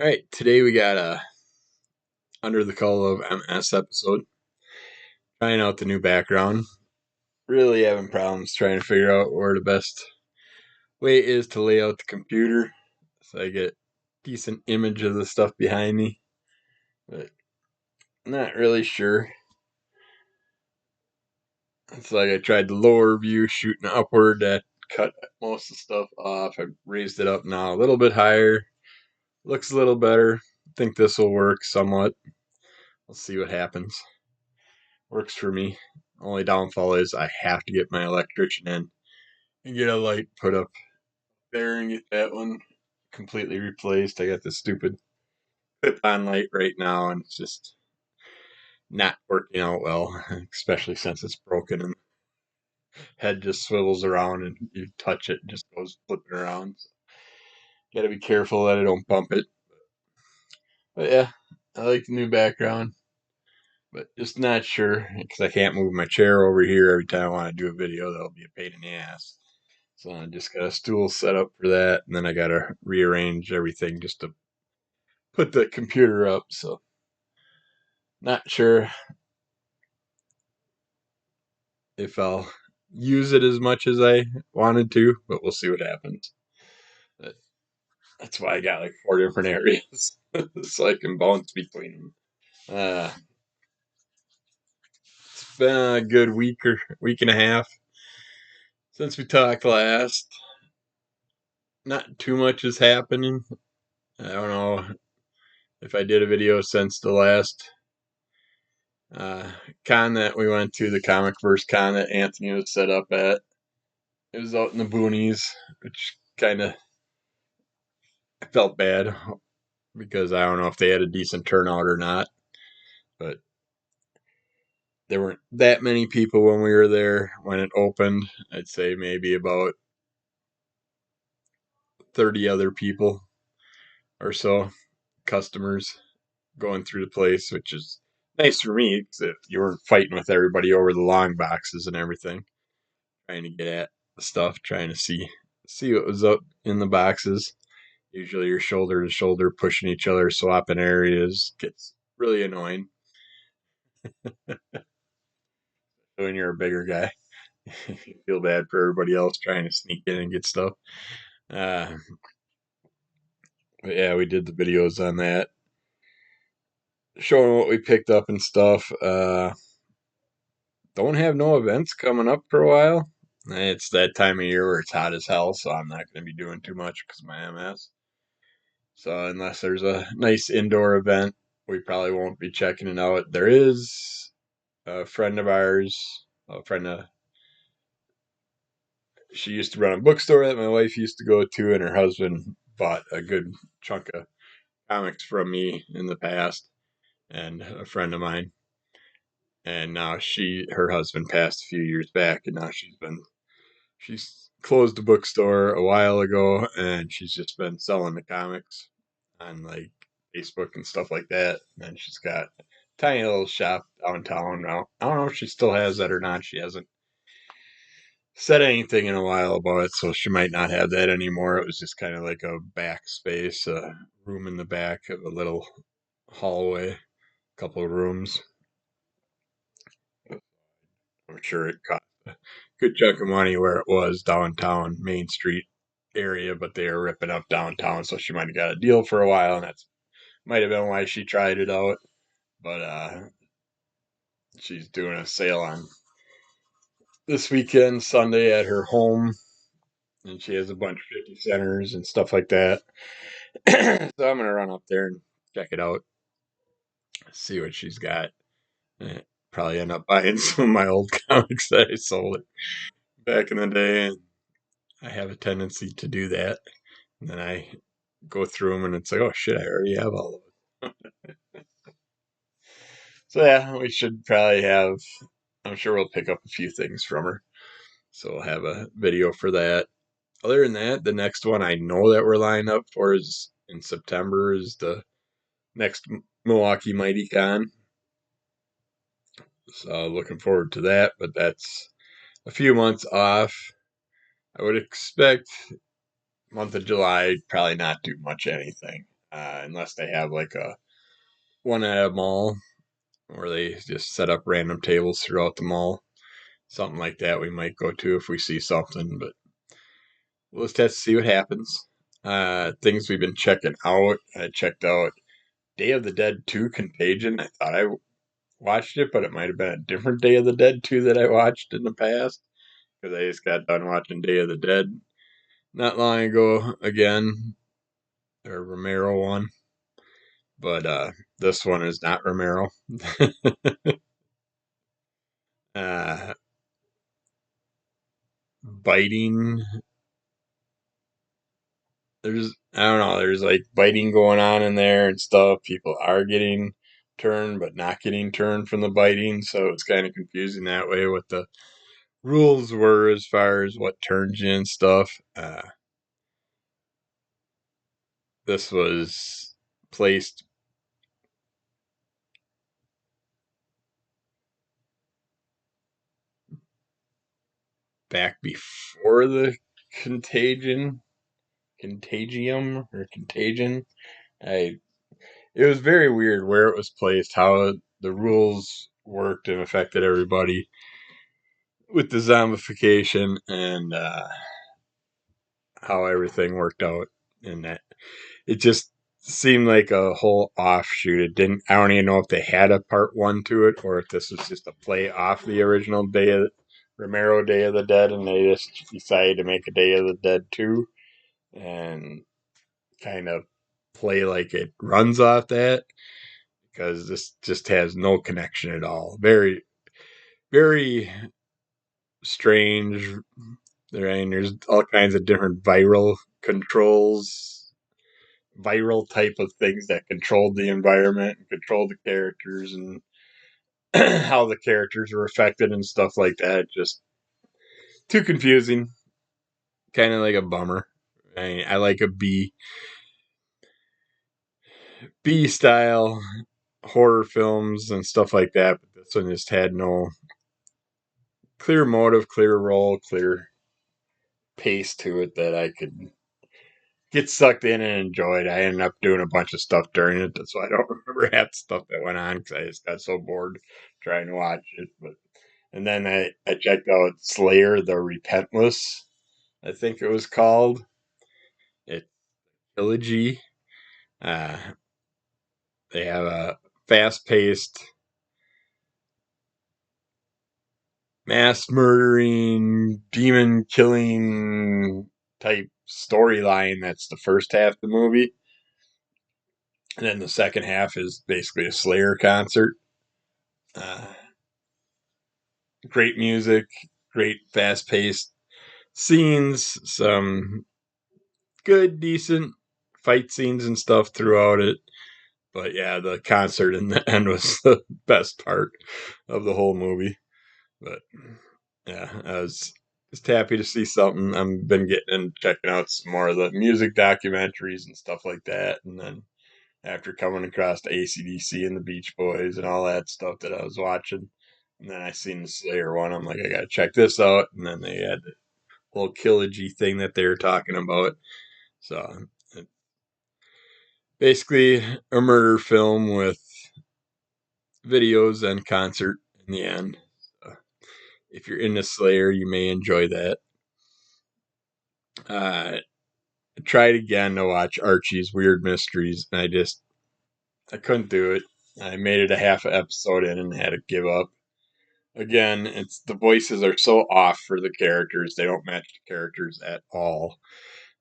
All right, today we got a Under the Call of MS episode. Trying out the new background. Really having problems trying to figure out where the best way is to lay out the computer so I get decent image of the stuff behind me. But not really sure. It's like I tried the lower view shooting upward, that cut most of the stuff off. I raised it up now a little bit higher. Looks a little better. Think this will work somewhat. We'll see what happens. Works for me. Only downfall is I have to get my electrician in and get a light put up there and get that one completely replaced. I got this stupid clip-on light right now, and it's just not working out well, especially since it's broken and head just swivels around and you touch it, and just goes flipping around. So, got to be careful that I don't bump it. But yeah, I like the new background, but just not sure because I can't move my chair over here every time I want to do a video. That'll be a pain in the ass. So I just got a stool set up for that, and then I got to rearrange everything just to put the computer up. So not sure if I'll use it as much as I wanted to, but we'll see what happens. That's why I got like 4 different areas, so I can bounce between them. It's been a good week and a half since we talked last. Not too much is happening. I don't know if I did a video since the last uh, con that we went to, the Comic Verse con that Anthony was set up at. It was out in the boonies, which kind of I felt bad because I don't know if they had a decent turnout or not, but there weren't that many people when we were there when it opened. I'd say maybe about 30 other people or so, customers going through the place, which is nice for me because if you weren't fighting with everybody over the long boxes and everything, trying to get at the stuff, trying to see what was up in the boxes. Usually you're shoulder to shoulder pushing each other, swapping areas. Gets really annoying when you're a bigger guy. You feel bad for everybody else trying to sneak in and get stuff. Uh, but yeah, we did the videos on that, showing what we picked up and stuff. Don't have no events coming up for a while. It's that time of year where it's hot as hell, so I'm not going to be doing too much because of my MS. So unless there's a nice indoor event, we probably won't be checking it out. There is a friend of ours, a friend of she used to run a bookstore that my wife used to go to, and her husband bought a good chunk of comics from me in the past, and a friend of mine. And now her husband passed a few years back, and now she's closed the bookstore a while ago, and she's just been selling the comics on like Facebook and stuff like that. And she's got a tiny little shop downtown now. I don't know if she still has that or not. She hasn't said anything in a while about it, so she might not have that anymore. It was just kind of like a back space, a room in the back of a little hallway, a couple of rooms. I'm sure it cost a good chunk of money where it was downtown, Main Street area, but they were ripping up downtown, so she might have got a deal for a while, and that's might have been why she tried it out. But she's doing a sale on this weekend, Sunday, at her home, and she has a bunch of 50 centers and stuff like that. So I'm gonna run up there and check it out, see what she's got. Probably end up buying some of my old comics that I sold her back in the day, and I have a tendency to do that. And then I go through them, and it's like, oh shit, I already have all of it. So yeah, we should probably have. I'm sure we'll pick up a few things from her, so we'll have a video for that. Other than that, the next one I know that we're lined up for is in September. Is the next Milwaukee Mighty Con. So looking forward to that, but that's a few months off. I would expect month of July probably not do much anything. unless they have like a one at a mall where they just set up random tables throughout the mall. Something like that we might go to if we see something, but we'll just have to see what happens. Things we've been checking out. I checked out Day of the Dead 2 Contagion. I thought I watched it, but it might have been a different Day of the Dead 2 that I watched in the past because I just got done watching Day of the Dead not long ago again, or Romero one. But this one is not Romero. uh, biting. There's I don't know. There's like biting going on in there and stuff. People are getting turned, but not getting turned from the biting. So it's kind of confusing that way what the rules were as far as what turns you and stuff. This was placed back before the contagion, contagium or contagion. I It was very weird where it was placed, how the rules worked and affected everybody with the zombification and how everything worked out. And that it just seemed like a whole offshoot. It didn't. I don't even know if they had a part one to it or if this was just a play off the original Romero Day of the Dead, and they just decided to make a Day of the Dead 2 and kind of play like it runs off that because this just has no connection at all. Very, very strange. There's all kinds of different viral controls, viral type of things that controlled the environment and controlled the characters and how the characters were affected and stuff like that. Just too confusing. Kind of like a bummer. I like a B style horror films and stuff like that, but this one just had no clear motive, clear role, clear pace to it that I could get sucked in and enjoy it. I ended up doing a bunch of stuff during it, so I don't remember half the stuff that went on because I just got so bored trying to watch it. But and then I checked out Slayer the Repentless, I think it was called. It's trilogy. Uh, they have a fast paced, mass murdering, demon killing type storyline. That's the first half of the movie. And then the second half is basically a Slayer concert. Uh, Great music, great fast paced scenes, some good, decent fight scenes and stuff throughout it. But yeah, the concert in the end was the best part of the whole movie. But yeah, I was just happy to see something. I've been getting and checking out some more of the music documentaries and stuff like that. And then after coming across the ACDC and the Beach Boys and all that stuff that I was watching, and then I seen the Slayer one. I'm like, I gotta check this out. And then they had the whole Killigy thing that they were talking about. So basically a murder film with videos and concert in the end. So if you're into Slayer, you may enjoy that. I tried again to watch Archie's Weird Mysteries, and I couldn't do it. I made it a half episode in and had to give up. Again, it's the voices are so off for the characters; they don't match the characters at all.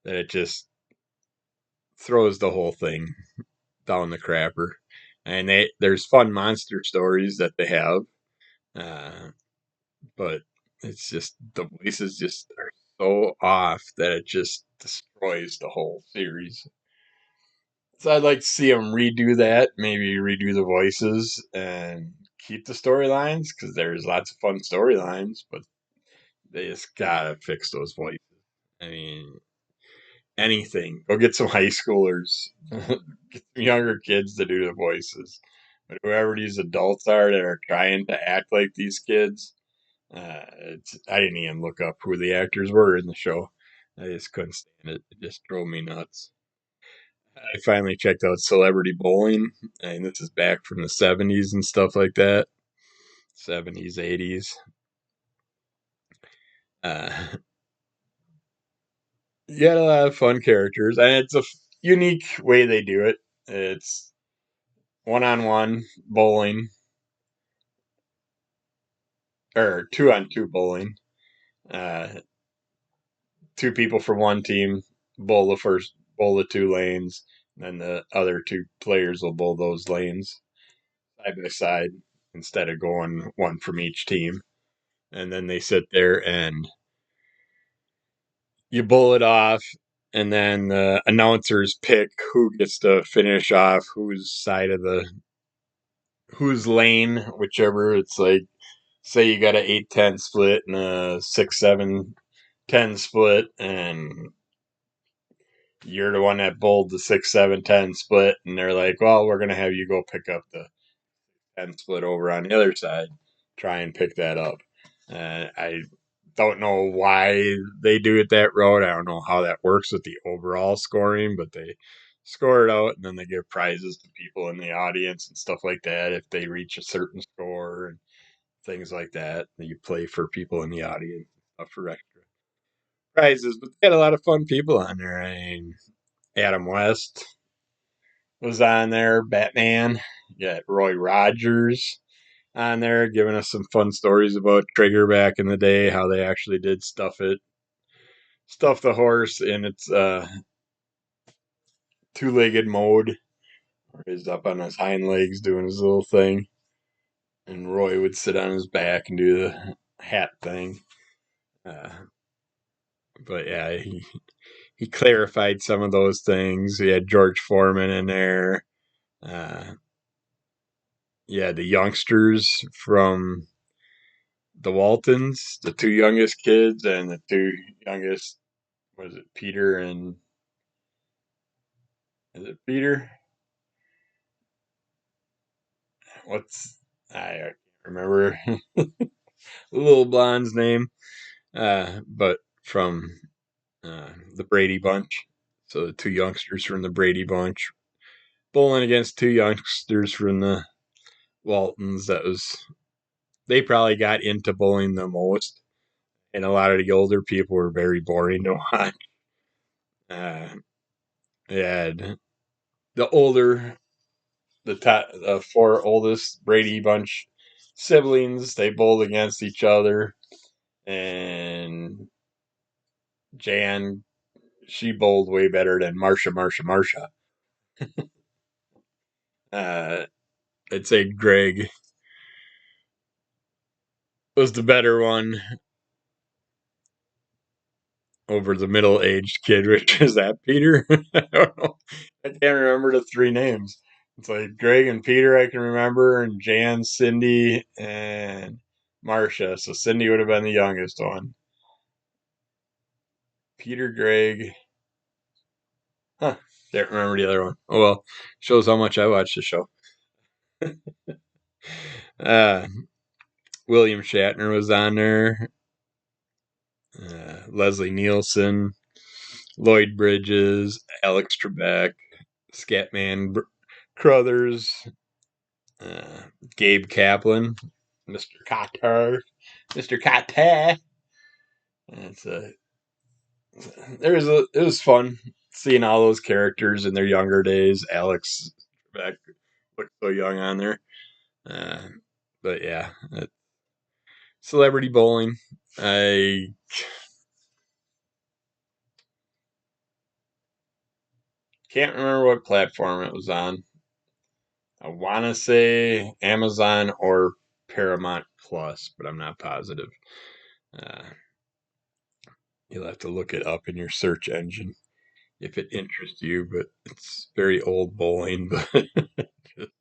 That it just throws the whole thing down the crapper. And there's fun monster stories that they have, uh, but it's just the voices just are so off that it just destroys the whole series. So I'd like to see them redo that, maybe redo the voices and keep the storylines because there's lots of fun storylines, but they just gotta fix those voices. I mean, anything. Go get some high schoolers, get some younger kids to do the voices. But whoever these adults are that are trying to act like these kids, I didn't even look up who the actors were in the show. I just couldn't stand it. It just drove me nuts. I finally checked out Celebrity Bowling, and this is back from the 70s and stuff like that. 70s, 80s. Uh, you got a lot of fun characters, and it's a unique way they do it. It's one-on-one bowling, or two-on-two bowling. Uh, two people from one team bowl the two lanes, and then the other two players will bowl those lanes side by side instead of going one from each team. And then they sit there and you bowl it off, and then the announcers pick who gets to finish off whose lane, whichever. It's like, say you got an 8-10 split and a 6-7-10 split, and you're the one that bowled the 6-7-10 split, and they're like, well, we're going to have you go pick up the 10 split over on the other side, try and pick that up. I don't know why they do it that route. I don't know how that works with the overall scoring, but they score it out and then they give prizes to people in the audience and stuff like that if they reach a certain score and things like that. You play for people in the audience for extra prizes. But they had a lot of fun people on there. I mean, Adam West was on there, Batman. You got Roy Rogers on there giving us some fun stories about Trigger back in the day, how they actually did stuff the horse in its two-legged mode, where he's up on his hind legs doing his little thing, and Roy would sit on his back and do the hat thing. Uh, but yeah, he clarified some of those things. We had George Foreman in there. Uh, yeah, the youngsters from the Waltons, the two youngest kids, and the two youngest, was it Peter and, is it Peter? What's, I can't remember the little blonde's name, but from the Brady Bunch. So the two youngsters from the Brady Bunch bowling against two youngsters from the Waltons. They probably got into bowling the most, and a lot of the older people were very boring to watch. Uh, yeah, the older, the four oldest Brady Bunch siblings, they bowled against each other, and Jan, she bowled way better than Marsha. Uh, I'd say Greg was the better one over the middle-aged kid, which is that Peter? I don't know. I can't remember the three names. It's like Greg and Peter I can remember, and Jan, Cindy, and Marcia. So Cindy would have been the youngest one. Peter, Greg. Huh. Can't remember the other one. Oh well. Shows how much I watch the show. uh, William Shatner was on there. Leslie Nielsen, Lloyd Bridges, Alex Trebek, Scatman Crothers, uh, Gabe Kaplan, Mr. Cotter, Mr. Cotter. It's it was fun seeing all those characters in their younger days. Alex Trebek looked so young on there. Uh, but yeah, celebrity bowling. I can't remember what platform it was on. I want to say Amazon or Paramount Plus, but I'm not positive. Uh, you'll have to look it up in your search engine if it interests you, but it's very old bowling, but just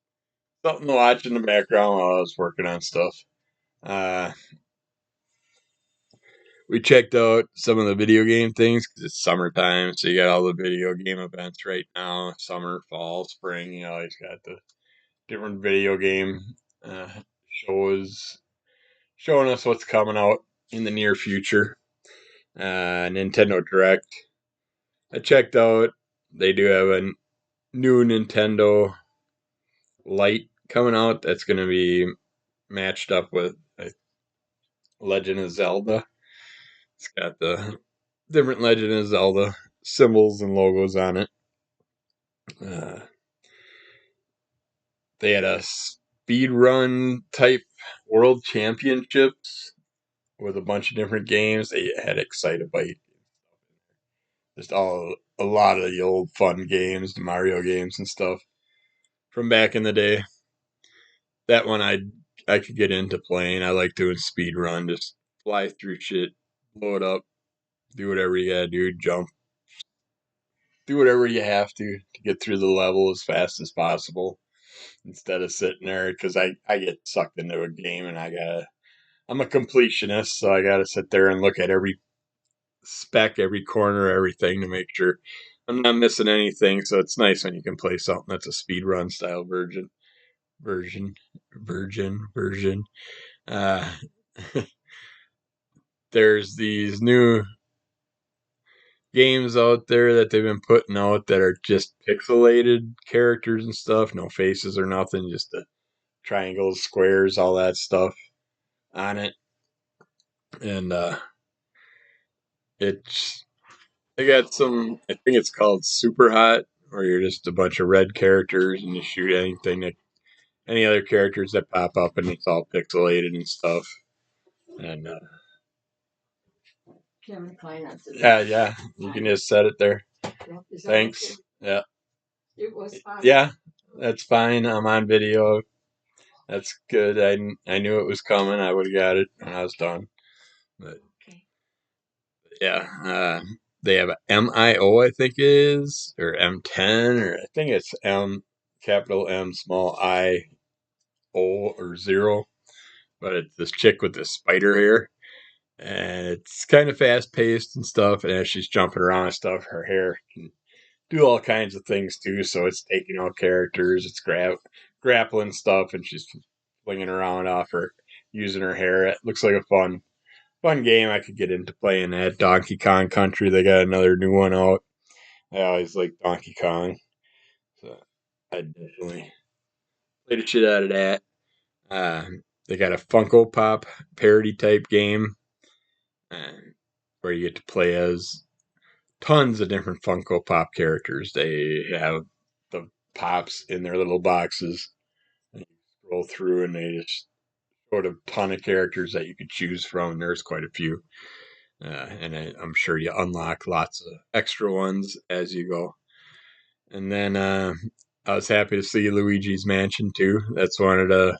something to watch in the background while I was working on stuff. Uh, we checked out some of the video game things because it's summertime, so you got all the video game events right now: summer, fall, spring. You know, he's got the different video game uh, shows showing us what's coming out in the near future. Nintendo Direct. I checked out. They do have new Nintendo Lite coming out that's going to be matched up with Legend of Zelda. It's got the different Legend of Zelda symbols and logos on it. Uh, they had a speed run type world championships with a bunch of different games. They had Excitable, just a lot of the old fun games, the Mario games and stuff from back in the day. That one I could get into playing. I like doing speed run, just fly through shit, blow it up, do whatever you gotta do, jump, do whatever you have to get through the level as fast as possible instead of sitting there because I get sucked into a game and I'm a completionist, so I gotta sit there and look at every spec, every corner, everything to make sure I'm not missing anything. So it's nice when you can play something that's a speed run style version, version. Uh, there's these new games out there that they've been putting out that are just pixelated characters and stuff, no faces or nothing, just the triangles, squares, all that stuff on it. And it's they got some. I think it's called Super Hot, where you're just a bunch of red characters and you shoot any other characters that pop up, and it's all pixelated and stuff. And yeah, you can just set it there. Thanks. Yeah, yeah, that's fine. I'm on video. That's good. I knew it was coming. I would have got it when I was done. But yeah, they have MIO, I think it is, or M10, or I think it's M capital M small I O or zero. But it's this chick with this spider hair, and it's kind of fast paced and stuff. And as she's jumping around and stuff, her hair can do all kinds of things too. So it's taking out characters, it's grappling stuff, and she's flinging around off her using her hair. It looks like a fun game. I could get into playing that. Donkey Kong Country, they got another new one out. I always like Donkey Kong, so I definitely play the shit out of that. Uh, they got a Funko Pop parody type game uh, where you get to play as tons of different Funko Pop characters. They have the pops in their little boxes. And you scroll through, and they just showed a ton of characters that you could choose from. And there's quite a few. And I'm sure you unlock lots of extra ones as you go. And then I was happy to see Luigi's Mansion too. That's one of the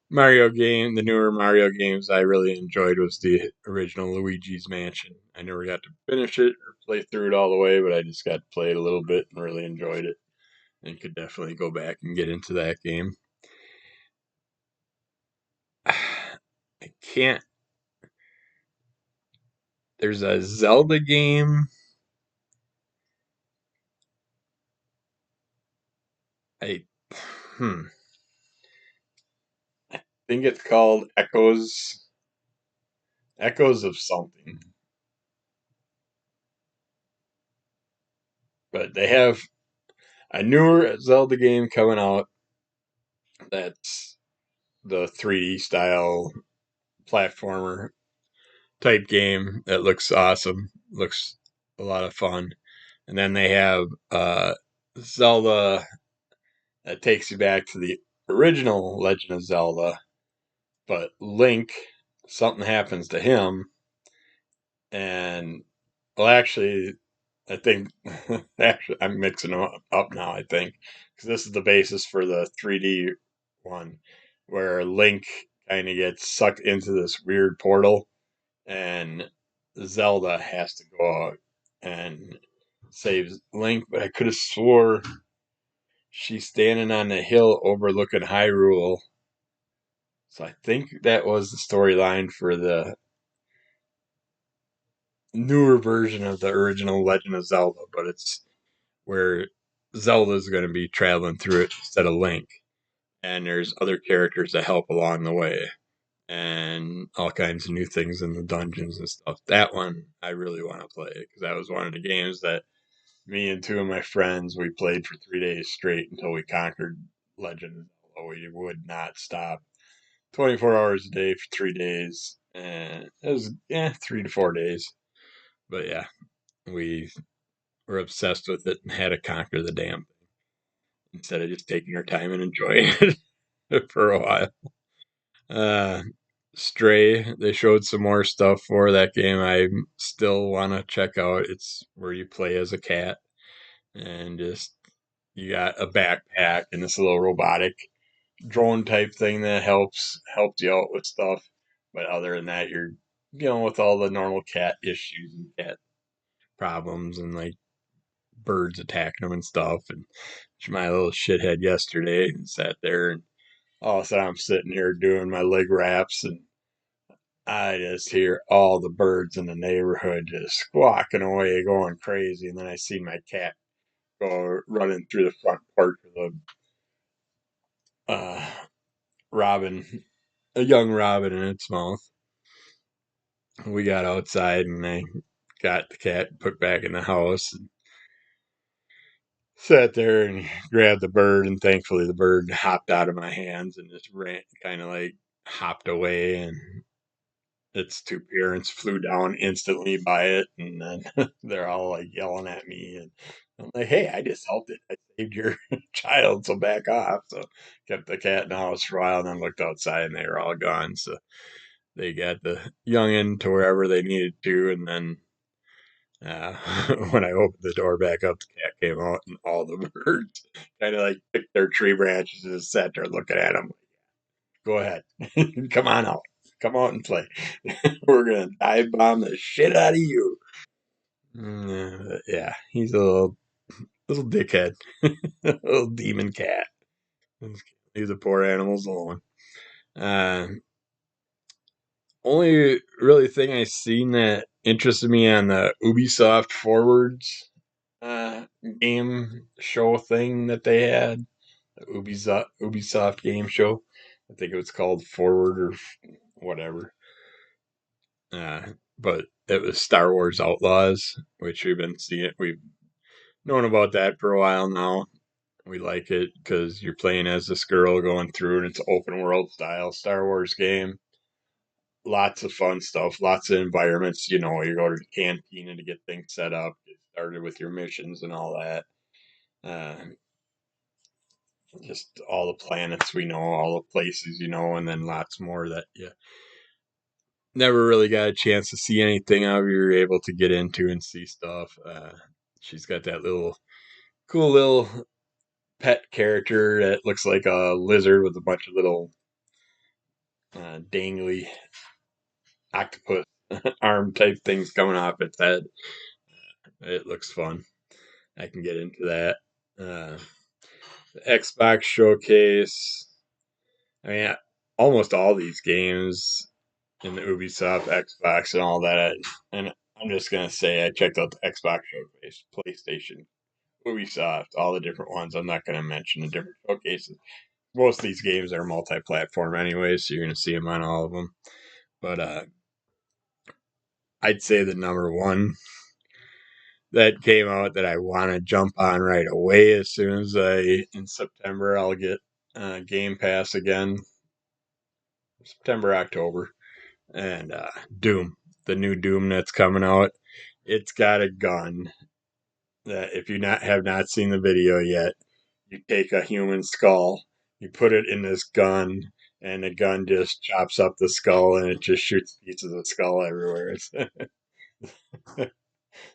the newer Mario games I really enjoyed was the original Luigi's Mansion. I never got to finish it or play through it all the way, but I just got to play it a little bit and really enjoyed it. And could definitely go back and get into that game. I can't. There's a Zelda game. I hmm. I think it's called Echoes of something. But they have a newer Zelda game coming out that's the 3D style platformer type game that looks awesome, looks a lot of fun. And then they have Zelda that takes you back to the original Legend of Zelda, but Link, something happens to him, and well, actually, I think actually I'm mixing them up now. I think because this is the basis for the 3D one, where Link kind of gets sucked into this weird portal, and Zelda has to go out and saves Link. But I could have swore she's standing on the hill overlooking Hyrule. So I think that was the storyline for the newer version of the original Legend of Zelda, but it's where Zelda's going to be traveling through it instead of Link. And there's other characters that help along the way, and all kinds of new things in the dungeons and stuff. That one I really want to play because that was one of the games that Me and two of my friends, we played for 3 days straight until we conquered Legend of Zelda. We would not stop. 24 hours a day for 3 days. And it was, 3 to 4 days. But yeah, we were obsessed with it and had to conquer the damn thing instead of just taking our time and enjoying it for a while. Uh, Stray, they showed some more stuff for that game. I still want to check out. It's where you play as a cat and just you got a backpack and this little robotic drone type thing that helps you out with stuff. But other than that, you're dealing with all the normal cat issues and cat problems and like birds attacking them and stuff. And my little shithead yesterday and sat there and all of a sudden I'm sitting here doing my leg wraps and I just hear all the birds in the neighborhood just squawking away, going crazy. And then I see my cat go running through the front porch with a robin, a young robin in its mouth. We got outside and I got the cat put back in the house and sat there and grabbed the bird. And thankfully, the bird hopped out of my hands and just ran, kind of like hopped away. And its two parents flew down instantly by it, and then they're all like yelling at me, and I'm like, "Hey, I just helped it. I saved your child, so back off." So kept the cat in the house for a while, and then looked outside, and they were all gone. So they got the youngin to wherever they needed to, and then uh, when I opened the door back up, the cat came out, and all the birds kind of like picked their tree branches and just sat there looking at them. Go ahead, come on out. Come out and play. We're gonna dive bomb the shit out of you. Yeah, he's a little dickhead, little demon cat. Leave the poor animals alone. Uh, Only really thing I seen that interested me on the Ubisoft Forwards game show thing that they had, the Ubisoft game show. I think it was called Forward or whatever. But it was Star Wars Outlaws, which we've been seeing. We've known about that for a while now. We like it because you're playing as this girl going through, and it's open world style Star Wars game. Lots of fun stuff, lots of environments. You know, you go to the cantina to get things set up, get started with your missions and all that. Uh, just all the planets we know, all the places you know, and then lots more that you never really got a chance to see anything of. You're able to get into and see stuff. She's got that little cool little pet character that looks like a lizard with a bunch of little dangly octopus arm type things coming off its head. It looks fun. I can get into that. The Xbox showcase. I mean, almost all these games in the Ubisoft Xbox and all that. And I'm just gonna say I checked out the Xbox showcase, PlayStation, Ubisoft, all the different ones. I'm not gonna mention the different showcases. Most of these games are multi-platform anyway, so you're gonna see them on all of them. But I'd say the number one that came out that I want to jump on right away as soon as in September I'll get Game Pass again. September, October, and Doom, the new Doom that's coming out. It's got a gun that if you not have not seen the video yet, you take a human skull, you put it in this gun, and the gun just chops up the skull and it just shoots pieces of skull everywhere. It's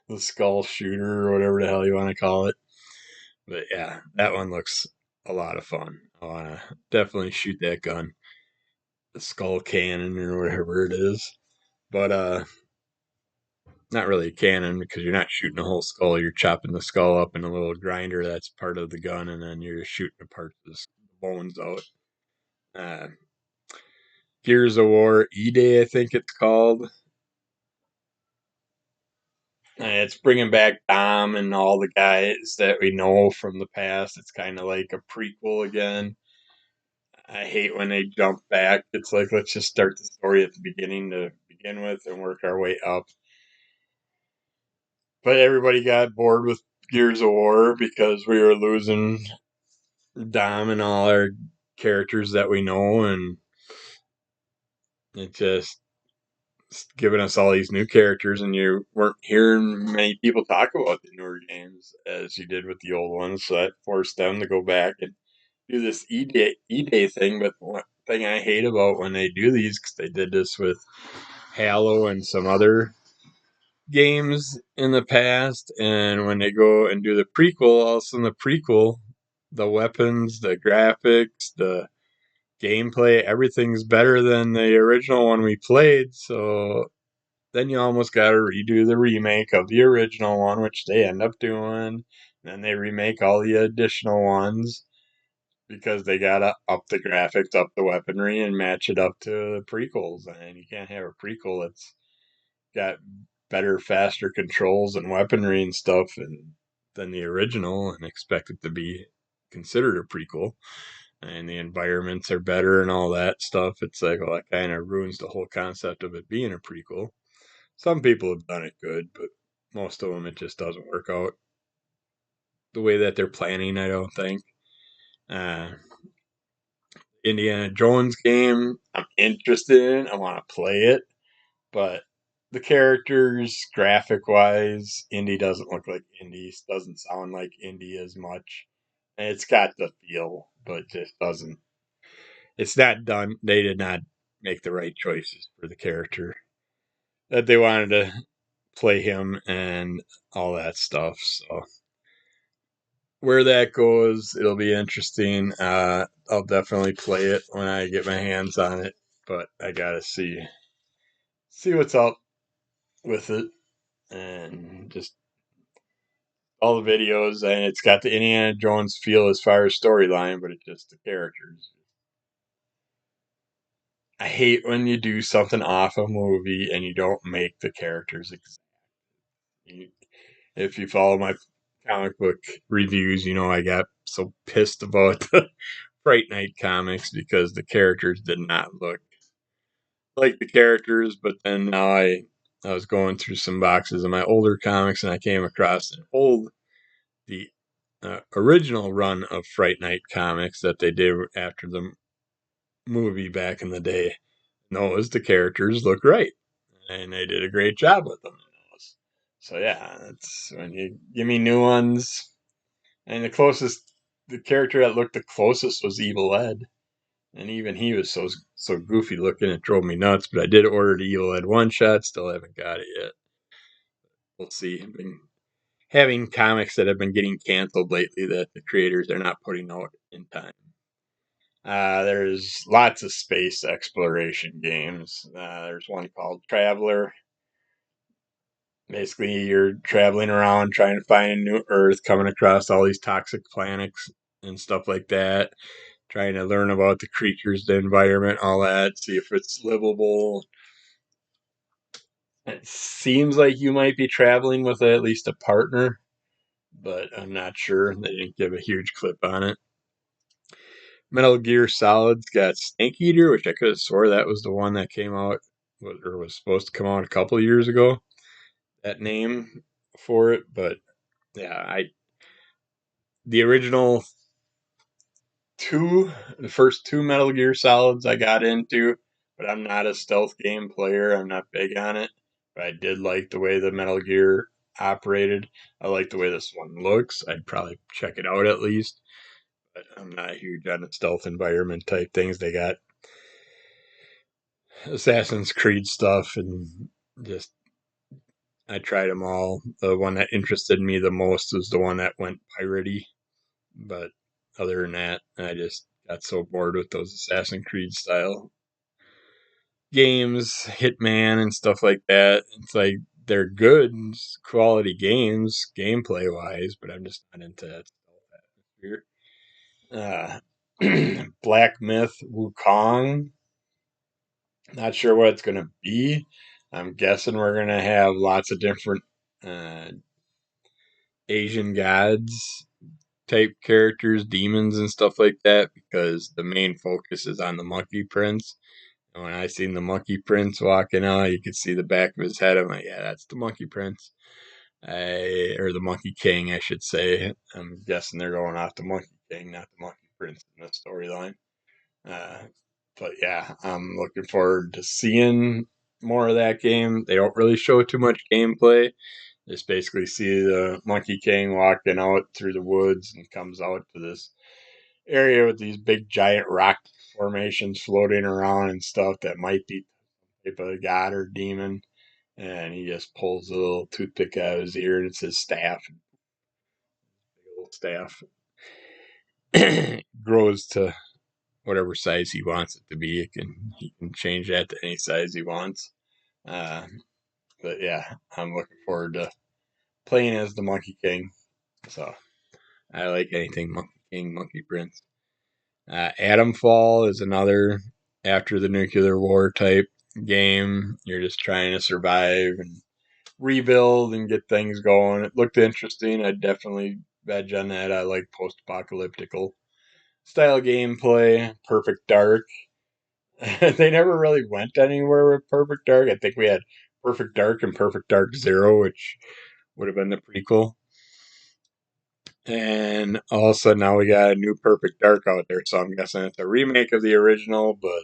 the skull shooter or whatever the hell you want to call it. But yeah, that one looks a lot of fun. I want to definitely shoot that gun, the skull cannon or whatever it is. But not really a cannon because you're not shooting a whole skull. You're chopping the skull up in a little grinder that's part of the gun, and then you're shooting the parts of the bones out. Uh, Gears of War E-Day, I think it's called. It's bringing back Dom and all the guys that we know from the past. It's kind of like a prequel again. I hate when they jump back. It's like, let's just start the story at the beginning to begin with and work our way up. But everybody got bored with Gears of War because we were losing Dom and all our characters that we know, and it just giving us all these new characters, and you weren't hearing many people talk about the newer games as you did with the old ones. So that forced them to go back and do this E-Day thing. But one thing I hate about when they do these, because they did this with Halo and some other games in the past, and when they go and do the prequel, all of a sudden the prequel, the weapons, the graphics, the gameplay, everything's better than the original one we played. So then you almost got to redo the remake of the original one, which they end up doing. Then they remake all the additional ones because they got to up the graphics, up the weaponry, and match it up to the prequels. And you can't have a prequel that's got better, faster controls and weaponry and stuff than the original and expect it to be considered a prequel. And the environments are better and all that stuff. It's like, well, that kind of ruins the whole concept of it being a prequel. Some people have done it good, but most of them it just doesn't work out the way that they're planning, I don't think. Uh, Indiana Jones game, I'm interested in. I want to play it, but the characters, graphic wise, Indy doesn't look like Indy, doesn't sound like Indy as much. And it's got the feel, but just doesn't. It's not done. They did not make the right choices for the character that they wanted to play him and all that stuff. So where that goes, it'll be interesting. I'll definitely play it when I get my hands on it, but I gotta see what's up with it and just all the videos. And it's got the Indiana Jones feel as far as storyline, but it's just the characters. I hate when you do something off a movie and you don't make the characters exact. If you follow my comic book reviews, you know I got so pissed about the Fright Night comics because the characters did not look like the characters. But then now I was going through some boxes of my older comics and I came across an old the original run of Fright Night comics that they did after the movie back in the day. Those the characters look right, and they did a great job with them. So yeah, that's when you give me new ones. And the character that looked the closest was Evil Ed, and even he was so goofy looking it drove me nuts. But I did order the Evil Ed one shot, still haven't got it yet. We'll see. I've been having comics that have been getting canceled lately that the creators are not putting out in time. There's lots of space exploration games. There's one called Traveler. Basically, you're traveling around trying to find a new Earth, coming across all these toxic planets and stuff like that. Trying to learn about the creatures, the environment, all that, see if it's livable. It seems like you might be traveling with at least a partner, but I'm not sure. They didn't give a huge clip on it. Metal Gear Solid's got Snake Eater, which I could have swore that was the one that came out or was supposed to come out a couple of years ago. That name for it, but yeah, the original the first two Metal Gear Solids I got into, but I'm not a stealth game player. I'm not big on it, but I did like the way the Metal Gear operated. I like the way this one looks. I'd probably check it out at least, but I'm not huge on the stealth environment type things. They got Assassin's Creed stuff and just I tried them all. The one that interested me the most was the one that went piratey, but other than that, I just got so bored with those Assassin's Creed style games, Hitman and stuff like that. It's like they're good quality games, gameplay wise, but I'm just not into that atmosphere. Black Myth Wukong. Not sure what it's gonna be. I'm guessing we're gonna have lots of different uh, Asian gods type characters, demons and stuff like that, because the main focus is on the Monkey Prince. And when I seen the Monkey Prince walking out, you could see the back of his head. I'm like, yeah, that's the Monkey Prince. Or the Monkey King, I should say. I'm guessing they're going off the Monkey King, not the Monkey Prince in the storyline. Uh, but yeah, I'm looking forward to seeing more of that game. They don't really show too much gameplay. Just basically see the Monkey King walking out through the woods and comes out to this area with these big giant rock formations floating around and stuff that might be type of god or demon. And he just pulls a little toothpick out of his ear and it's his staff. Big old staff grows to whatever size he wants it to be. He can change that to any size he wants. Uh, but yeah, I'm looking forward to playing as the Monkey King. So I like anything Monkey King, Monkey Prince. Atom Fall is another after the nuclear war type game. You're just trying to survive and rebuild and get things going. It looked interesting. I'd definitely veg on that. I like post-apocalyptical style gameplay. Perfect Dark. They never really went anywhere with Perfect Dark. I think we had Perfect Dark and Perfect Dark Zero, which would have been the prequel. And also now we got a new Perfect Dark out there, so I'm guessing it's a remake of the original, but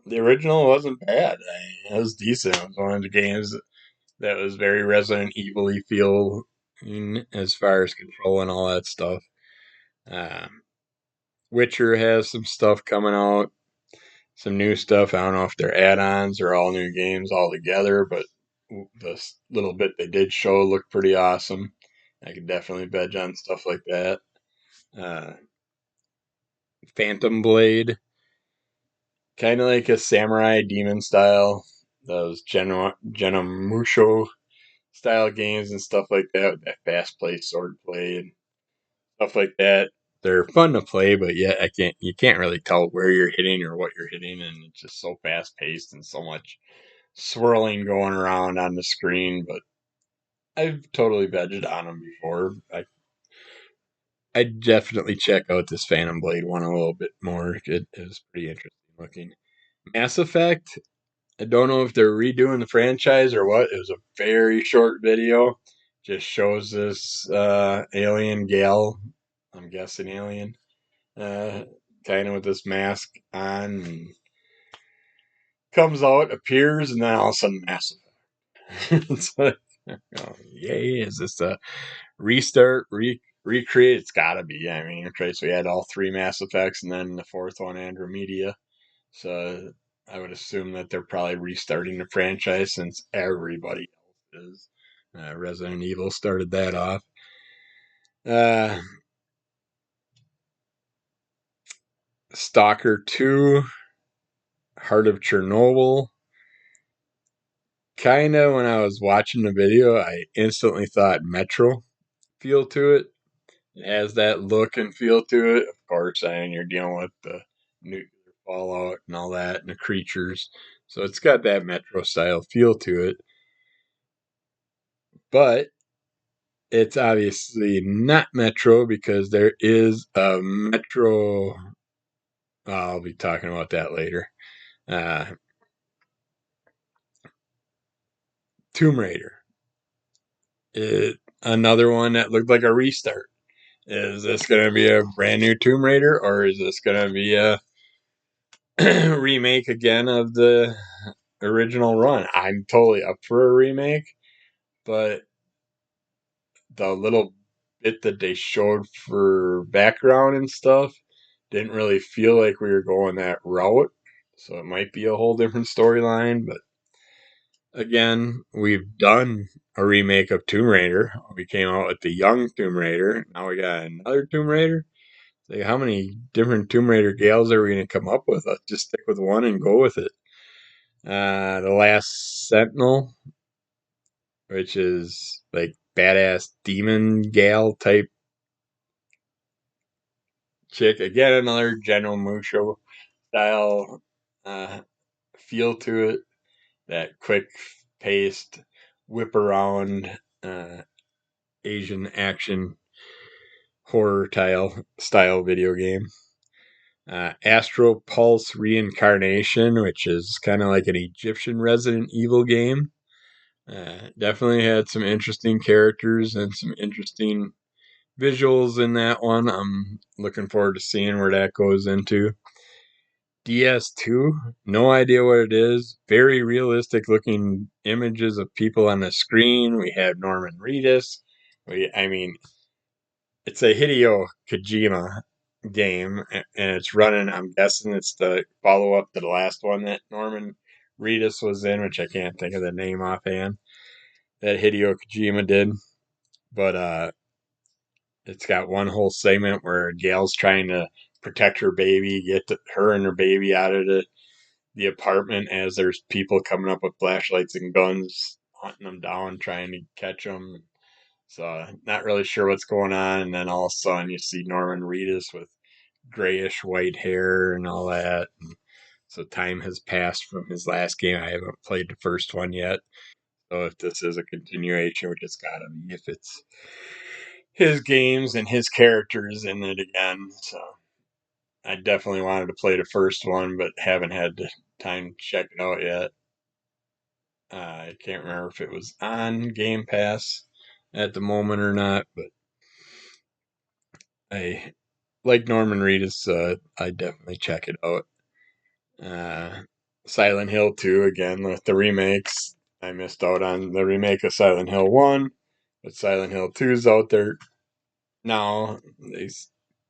the original wasn't bad. It was decent. It was one of the games that was very Resident Evil-y feel as far as control and all that stuff. Um, Witcher has some stuff coming out, some new stuff. I don't know if they're add-ons or all new games all together, but the little bit they did show looked pretty awesome. I could definitely veg on stuff like that. Uh, Phantom Blade, kind of like a samurai demon style. Those Genomusho style games and stuff like that, with that fast play, sword play, and stuff like that. They're fun to play, but yet you can't really tell where you're hitting or what you're hitting, and it's just so fast paced and so much swirling going around on the screen. But I've totally vegged on them before. I definitely check out this Phantom Blade one a little bit more. It was pretty interesting looking. Mass Effect. I don't know if they're redoing the franchise or what. It was a very short video. Just shows this alien gal. I'm guessing alien. Uh, Kind of with this mask on. And comes out, appears, and then all of a sudden, Mass Effect. It's like, oh, yay! Is this a restart, recreate? It's gotta be. I mean, okay, so we had all three Mass Effects, and then the fourth one, Andromeda. So I would assume that they're probably restarting the franchise since everybody else is. Resident Evil started that off. Uh, Stalker 2, Heart of Chernobyl. Kind of when I was watching the video, I instantly thought Metro feel to it. It has that look and feel to it. Of course, and you're dealing with the nuclear fallout and all that and the creatures. So it's got that Metro style feel to it. But it's obviously not Metro because there is a Metro. I'll be talking about that later. Uh, Tomb Raider. Another one that looked like a restart. Is this going to be a brand new Tomb Raider or is this going to be a remake again of the original run? I'm totally up for a remake, but the little bit that they showed for background and stuff didn't really feel like we were going that route. So it might be a whole different storyline, but again, we've done a remake of Tomb Raider. We came out with the young Tomb Raider. Now we got another Tomb Raider. Like, how many different Tomb Raider gals are we going to come up with? Let's just stick with one and go with it. The Last Sentinel, which is like badass demon gal type chick. Again, another General Musho style feel to it. That quick paced whip around Asian action horror style video game. Astro Pulse Reincarnation, which is kind of like an Egyptian Resident Evil game. Definitely had some interesting characters and some interesting visuals in that one. I'm looking forward to seeing where that goes into. DS2, no idea what it is. Very realistic looking images of people on the screen. We have Norman Reedus. I mean, it's a Hideo Kojima game, and it's running. I'm guessing it's the follow up to the last one that Norman Reedus was in, which I can't think of the name offhand. That Hideo Kojima did, but it's got one whole segment where Gail's trying to protect her baby, her and her baby out of the apartment as there's people coming up with flashlights and guns, hunting them down, trying to catch them. So not really sure what's going on. And then all of a sudden you see Norman Reedus with grayish white hair and all that. And so time has passed from his last game. I haven't played the first one yet. So if this is a continuation, which it's gotta be, if it's his games and his characters in it again. So I definitely wanted to play the first one, but haven't had the time to check it out yet. I can't remember if it was on Game Pass at the moment or not, but I like Norman Reedus. I definitely check it out. Uh, Silent Hill 2 again with the remakes. I missed out on the remake of Silent Hill 1, but Silent Hill 2 is out there now. They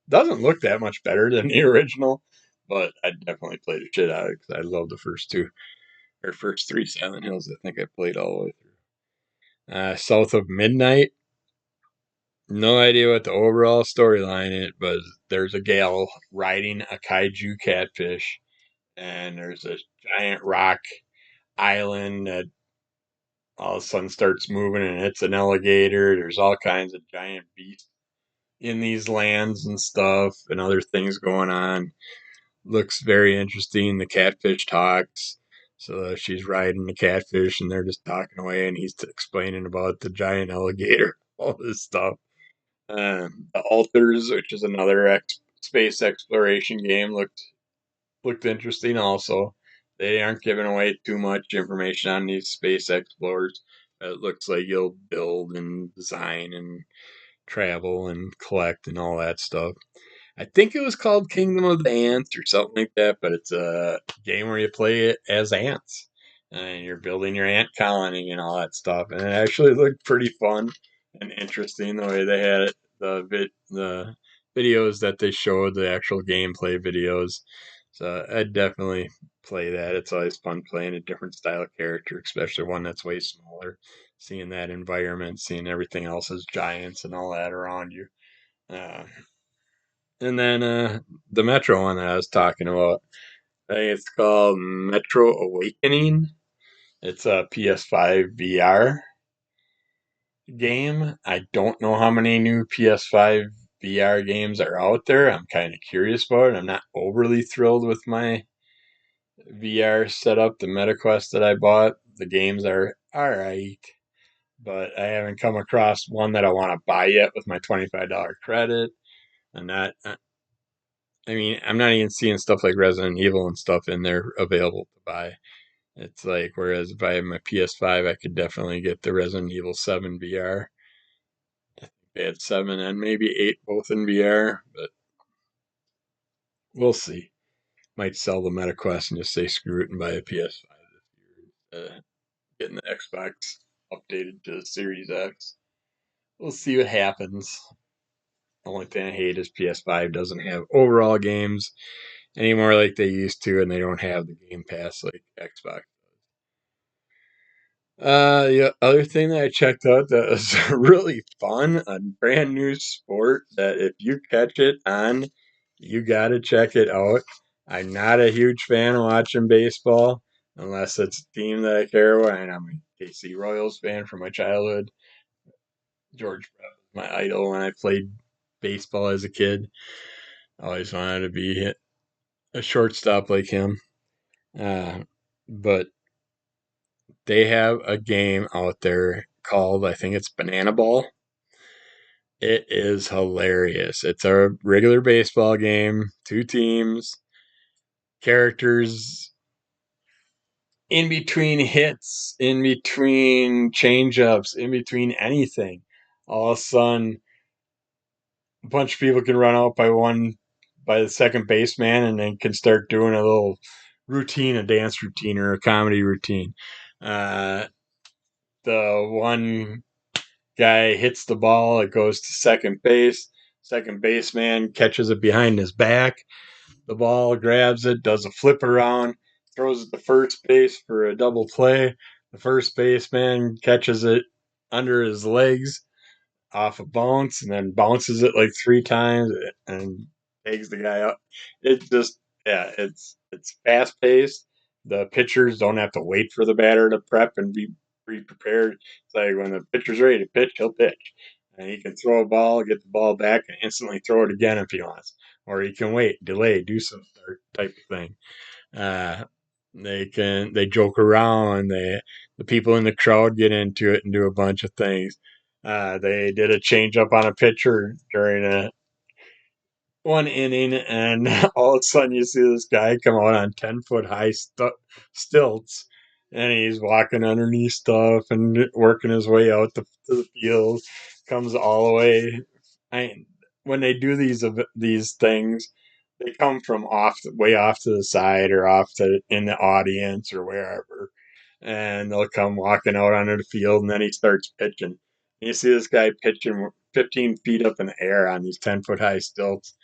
doesn't look that much better than the original, but I definitely played the shit out of it because I love the first two or first three Silent Hills. I think I played all the way through. South of Midnight. No idea what the overall storyline is, but there's a gal riding a kaiju catfish, and there's a giant rock island that all of a sudden starts moving, and it's an alligator. There's all kinds of giant beasts in these lands and stuff, and other things going on. Looks very interesting. The catfish talks. So she's riding the catfish, and they're just talking away, and he's explaining about the giant alligator, all this stuff. The Alters, which is another space exploration game, looked interesting. Also, they aren't giving away too much information on these space explorers. It looks like you'll build and design and travel and collect and all that stuff. I think it was called Kingdom of the Ants or something like that, but it's a game where you play it as ants and you're building your ant colony and all that stuff. And it actually looked pretty fun and interesting the way they had it. The videos that they showed, the actual gameplay videos. So I'd definitely play that. It's always fun playing a different style of character, especially one that's way smaller. Seeing that environment, seeing everything else as giants and all that around you. Uh, and then the Metro one that I was talking about, I think it's called Metro Awakening. It's a PS5 VR game. I don't know how many new PS5 VR games are out there. I'm kind of curious about it. I'm not overly thrilled with my VR setup, the MetaQuest that I bought. The games are alright, but I haven't come across one that I want to buy yet with my $25 credit. And that I mean, I'm not even seeing stuff like Resident Evil and stuff in there available to buy. It's like, whereas if I have my PS5, I could definitely get the Resident Evil 7 VR. I think they had 7 and maybe 8 both in VR, but we'll see. Might sell the MetaQuest and just say screw it and buy a PS5 this year. Getting the Xbox updated to Series X. We'll see what happens. The only thing I hate is PS5 doesn't have overall games anymore like they used to, and they don't have the Game Pass like Xbox. The other thing that I checked out that was really fun, a brand new sport that if you catch it on, you gotta check it out. I'm not a huge fan of watching baseball unless it's a team that I care about, and I'm a KC Royals fan from my childhood. George Brett was my idol when I played baseball as a kid. I always wanted to be a shortstop like him. Uh, but they have a game out there called, I think it's Banana Ball. It is hilarious. It's a regular baseball game, two teams, characters in between hits, in between changeups, in between anything. All of a sudden, a bunch of people can run out by the second baseman, and then can start doing a little routine, a dance routine or a comedy routine. Uh, the one guy hits the ball, it goes to second base. Second baseman catches it behind his back. The ball grabs it, does a flip around, throws it to first base for a double play. The first baseman catches it under his legs off a bounce and then bounces it like 3 times and takes the guy up. It just yeah, it's fast paced. The pitchers don't have to wait for the batter to prep and be prepared. It's like when the pitcher's ready to pitch, he'll pitch. And he can throw a ball, get the ball back, and instantly throw it again if he wants. Or he can wait, delay, do some type of thing. Uh, they joke around. The people in the crowd get into it and do a bunch of things. They did a change up on a pitcher during a 1 inning, and all of a sudden you see this guy come out on 10-foot high stilts, and he's walking underneath stuff and working his way out to the field. Comes all the way. I, when they do these things, they come from way off to the side or off to in the audience or wherever, and they'll come walking out onto the field, and then he starts pitching. And you see this guy pitching 15 feet up in the air on these 10-foot high stilts,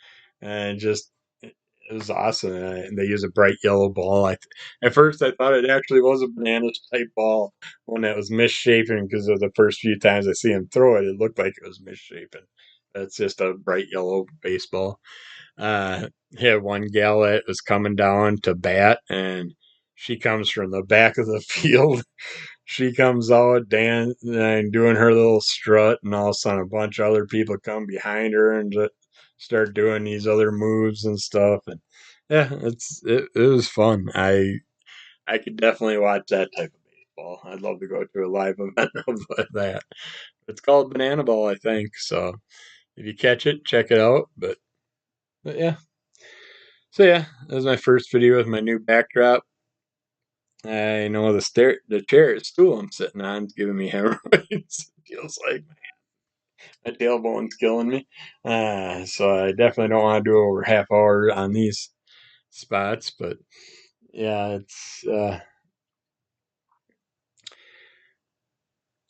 and just it was awesome. And they use a bright yellow ball. At first I thought it actually was a banana type ball, one that was misshapen because of the first few times I see him throw it. It looked like it was misshapen. It's just a bright yellow baseball. Had one gal that was coming down to bat, and she comes from the back of the field. She comes out dancing and doing her little strut, and all of a sudden a bunch of other people come behind her and start doing these other moves and stuff. And yeah, it was fun. I could definitely watch that type of baseball. I'd love to go to a live event of that. It's called Banana Ball, I think. So if you catch it, check it out. But yeah. So yeah, that was my first video with my new backdrop. I know the chair stool I'm sitting on is giving me hemorrhoids. Feels like my tailbone's killing me. So I definitely don't want to do over half hour on these spots. But yeah, it's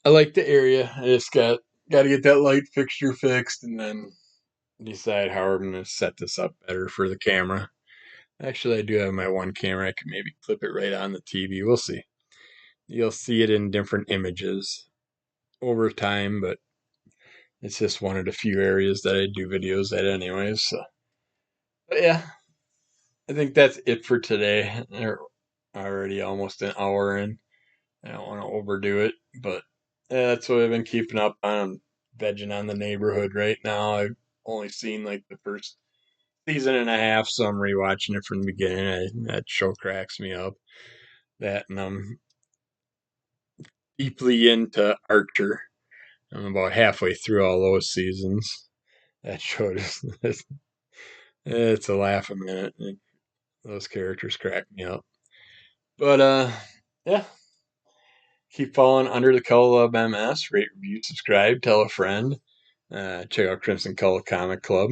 I like the area. I just got to get that light fixture fixed and then decide how I'm gonna set this up better for the camera. Actually, I do have my one camera. I could maybe clip it right on the TV. We'll see. You'll see it in different images over time, but it's just one of the few areas that I do videos at anyways. So. But yeah, I think that's it for today. We're already almost an hour in. I don't want to overdo it, but yeah, that's what I've been keeping up on. I'm vegging on the neighborhood right now. I've only seen like the first season and a half, so I'm rewatching it from the beginning. That show cracks me up. That, and I'm deeply into Archer. I'm about halfway through all those seasons. That show just it's a laugh a minute. Those characters crack me up. But yeah. Keep following Under the Color of MS. Rate, review, subscribe, tell a friend. Check out Crimson Color Comic Club.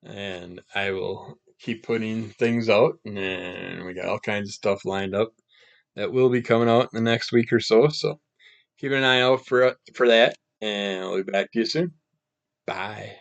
And I will keep putting things out. And we got all kinds of stuff lined up that will be coming out in the next week or so. So keep an eye out for that. And I'll be back to you soon. Bye.